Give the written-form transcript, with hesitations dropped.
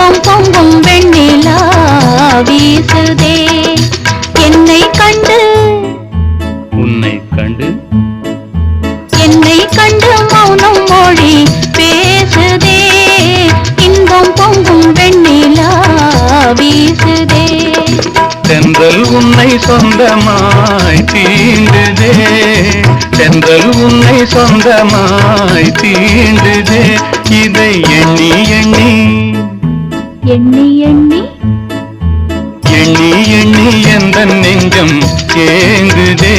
இன்பம் பொங்கும் வெண்ணிலா வீசுதே என்னை கண்டு உன்னை கண்டு என்னை கண்டு மௌனம் மொழி பேசுதே இன்பம் பொங்கும் வெண்ணிலா வீசுதே தென்றல் உன்னை சொந்தமாய் தீண்டுதே தென்றல் உன்னை சொந்தமாய் தீண்டுதே இதை எண்ணி எண்ணி எண்ணி எண்ணி எண்ணி எண்ணி எந்த நெஞ்சம் ஏங்குதே